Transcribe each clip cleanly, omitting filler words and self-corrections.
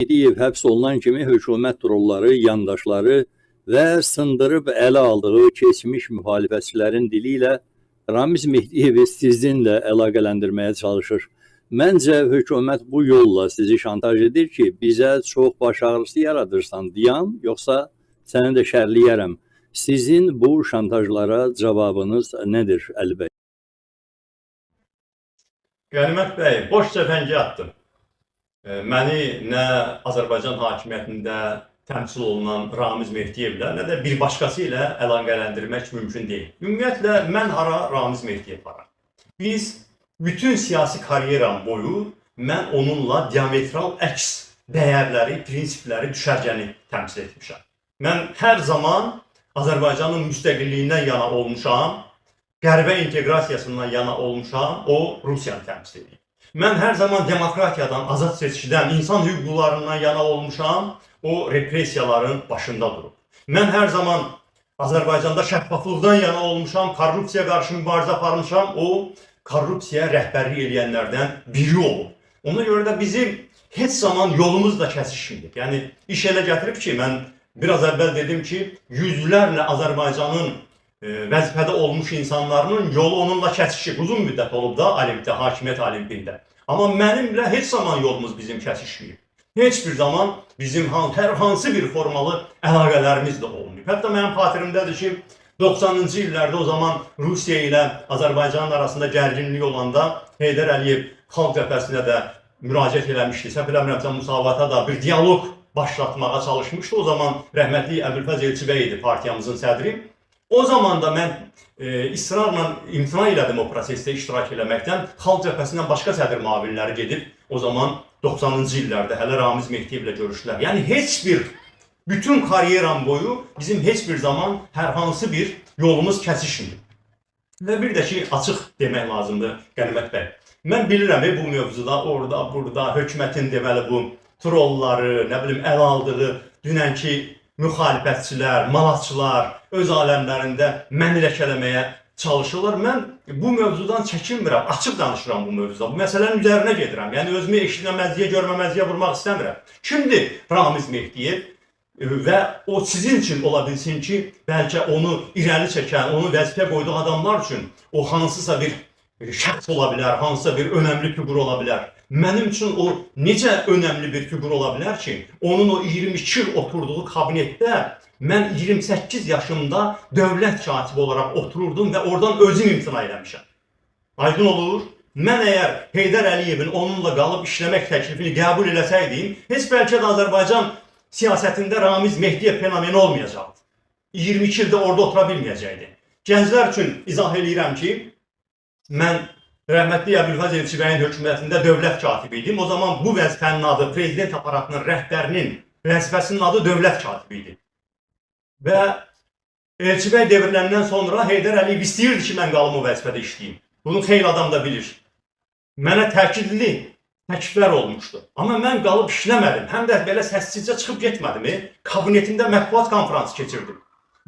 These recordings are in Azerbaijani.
Mehdiyev həbs olunan kimi hökumət trolları, yandaşları və sındırıb ələ aldığı keçmiş müxalifətçilərin dili ilə Ramiz Mehdiyevi sizinlə əlaqələndirməyə çalışır. Məncə hökumət bu yolla sizi şantaj edir ki, bizə çox baş ağrısı yaradırsan diyan, yoxsa səni də şərliyərəm. Sizin bu şantajlara cavabınız nədir, Əli bəy? Qənimət bəy, boş cəfəngi atdım. Məni nə Azərbaycan hakimiyyətində təmsil olunan Ramiz Mehdiyevlə, nə də bir başqası ilə əlaqələndirmək mümkün deyil. Ümumiyyətlə, mən hara, Ramiz Mehdiyev hara. Biz bütün siyasi karyeram boyu mən onunla diametral əks dəyərləri, prinsipləri, düşərgəni təmsil etmişəm. Mən hər zaman Azərbaycanın müstəqilliyindən yana olmuşam, Qərbə inteqrasiyasından yana olmuşam, o Rusiyanı təmsil edir. Mən hər zaman demokratiyadan, azad seçkidən, insan hüquqlarından yana olmuşam, o repressiyaların başında durub. Mən hər zaman Azərbaycanda şəffaflıqdan yana olmuşam, korrupsiya qarşı mübarizə aparmışam, o korrupsiya rəhbərlik edənlərdən biri olub. Ona görə də bizim heç zaman yolumuz da kəsişməyib. Yəni, iş elə gətirib ki, mən biraz əvvəl dedim ki, yüzlərlə Azərbaycanın vəzifədə olmuş insanların yolu onunla kəsişib. Uzun müddət olub da alimpdə, hakimiyyət alimpində. Amma mənimlə heç zaman yolumuz bizim kəsişməyib. Heç bir zaman bizim hər hansı bir formalı əlaqələrimiz də olmayıb. Hətta mənim xatirimdədir ki, 90-cı illərdə o zaman Rusiya ilə Azərbaycanın arasında gərginlik olanda Heydər Əliyev xalq cəbhəsinə də müraciət eləmişdi. Səhv eləmirəmsə Musavata da bir dialoq başlatmağa çalışmışdı. O zaman rəhmətli Əbülfəz Elçibəy idi partiyamızın sədri. O zaman da mən israrla imtina elədim o prosesdə iştirak eləməkdən. Xalq cəbhəsindən başqa sədr müavinləri gedib o zaman 90-cı illərdə hələ Ramiz Mehdiyevlə görüşdülər. Yəni heç bir, bütün karyeram boyu bizim heç bir zaman hər hansı bir yolumuz kəsişmir. Və bir də ki, açıq demək lazımdır Qənimət bəy. Mən bilirəm bu mövzuda, orada, burada hökumətin deməli bu trolları, nə bilim, əl aldığı dünənki müxalifətçilər, malatçılar öz aləmlərində məni ləkələməyə çalışırlar. Mən bu mövzudan çəkinmirəm, açıq danışıram bu mövzuda. Bu məsələnin üzərinə gedirəm. Yəni özümü eşitməməzliyə, görməməzliyə vurmaq istəmirəm. Kimdir Ramiz Mehdiyev? Və o sizin üçün ola bilsin ki, bəlkə onu irəli çəkən, onu vəzifə qoyduğu adamlar üçün o hansısa bir şəxs ola bilər, hansısa bir önəmli figur ola bilər. Mənim üçün o necə önəmli bir figur ola bilər ki, onun o 22 il oturduğu kabinetdə mən 28 yaşımda dövlət katibi olaraq otururdum və oradan özüm imtina eləmişəm. Aydın olur. Mən əgər Heydər Əliyevin onunla qalıb işləmək təklifini qəbul eləsəydim, heç bəlkə də Azərbaycan siyasətində Ramiz Mehdiyev fenomeni olmayacaqdı. 22 ildə orada otura bilməyəcəkdi. Gənclər üçün izah edirəm ki, mən rəhmətli Əbülfəz Elçibəyin hökumətində dövlət katibi idim. O zaman bu vəzifənin adı, prezident aparatının rəhbərinin vəzifəsinin adı dövlət katibi idi. Və Elçibəy devriləndən sonra Heydər Əliyev istəyirdi ki, mən qalım o vəzifədə işləyim. Bunu xeyli adam da bilir. Mənə təkidli təkliflər olmuşdu. Amma mən qalıb işləmədim. Həm də belə səssizcə çıxıb getmədim. Kabinetimdə mətbuat konfransı keçirdim.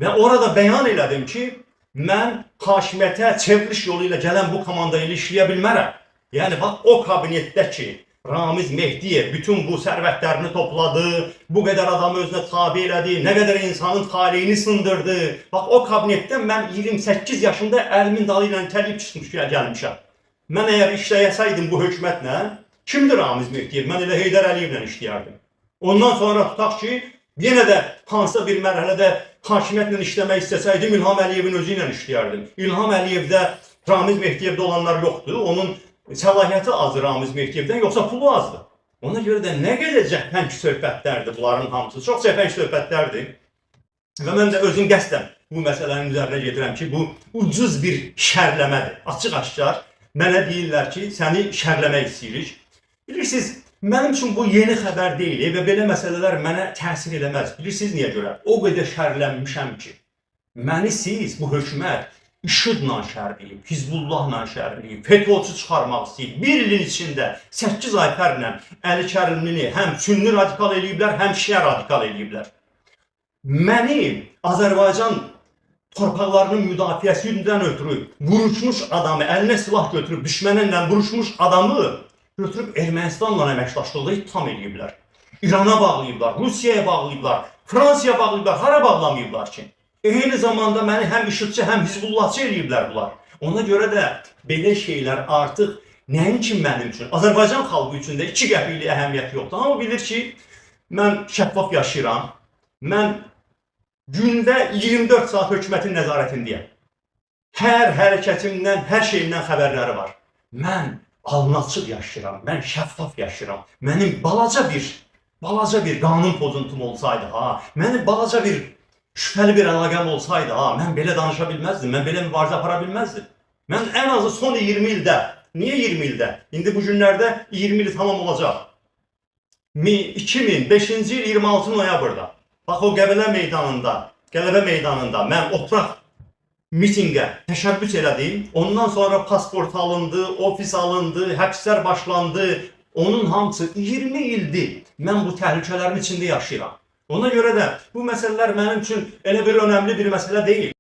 Və orada bəyan elədim ki, mən hakimiyyətə çevriliş yolu ilə gələn bu komanda ilə işləyə bilmərəm. Yəni, bax, o kabinetdə ki, Ramiz Mehdiyev bütün bu sərvətlərini topladı, bu qədər adamı özünə tabi elədi, nə qədər insanın taleyini sındırdı. Bax, o kabinetdə mən 28 yaşında əlimin dalı ilə təlib çıxmış gəlmişəm. Mən əgər işləyəsəydim bu hökumətlə, kimdir Ramiz Mehdiyev? Mən elə Heydər Əliyevlə işləyərdim. Ondan sonra tutaq ki, yenə də hansısa bir mərhələdə hakimiyyətlə işləmək istəsəydim, İlham Əliyevin özü ilə işləyərdim. İlham Əliyevdə Ramiz Mehdiyevdə olanlar yoxdur. Onun səlahiyyəti azdır Ramiz Mehdiyevdən, yoxsa pulu azdır. Ona görə də nə qədər cəhpəng söhbətlərdir bunların hamısı. Çox cəhpəng söhbətlərdir. Və mən də özüm qəsdən bu məsələnin üzərinə gedirəm ki, bu ucuz bir şərləmədir. Açıq-aşkar mənə deyirlər ki, səni şərləmək istəyirik. Bilirsiniz, mənim üçün bu yeni xəbər deyil və belə məsələlər mənə təsir eləməz. Bilirsiniz niyə görə? O qədər şərlənmişəm ki, məni siz, bu hökumət, IŞİD-la şərləyib, Hizbullahla şərləyib, FETÖ-çü çıxarmaq istəyib. Bir ilin içində 8 ay fərqlə Əli Kərimlini həm sünni radikal eləyiblər, həm şiə radikal eləyiblər. Məni Azərbaycan torpaqlarının müdafiəsindən ötürü vuruşmuş adamı, əlinə silah götürüb, düşmənlə vuruşmuş adamı götürüb Ermənistanla əməkdaşlıqda ittiham eləyiblər. İrana bağlayıblar, Rusiyaya bağlayıblar, Fransaya bağlayıblar, hara bağlamayıblar ki. Eyni zamanda məni həm IŞİDçi, həm Hizbullahçı eləyiblər bunlar. Ona görə də belə şeylər artıq nəinki mənim üçün, Azərbaycan xalqı üçün də 2 qəpiklik əhəmiyyəti yoxdur. Amma bilir ki, mən şəffaf yaşayıram, mən gündə 24 saat hökumətin nəzarətindəyəm. Hər hərəkətimdən, hər şeyimdən xəbərləri var. Mən alnıçıq yaşayıram, mən şəffaf yaşayıram. Mənim balaca bir qanun pozuntum olsaydı, mənim balaca bir şübhəli bir əlaqəm olsaydı, mən belə danışa bilməzdim, mən belə mübarizə apara bilməzdim. Mən ən azı son 20 ildə, niyə 20 ildə? İndi bu günlərdə 20 il tamam olacaq. 2005-ci il 26 noyabrda, bax o Qələbə meydanında mən oturaq mitingə təşəbbüs elədim. Ondan sonra pasport alındı, ofis alındı, həbslər başlandı. Onun hamısı 20 ildir. Mən bu təhlükələrin içində yaşayıram. Ona görə də bu məsələlər mənim üçün elə bir önəmli bir məsələ deyil.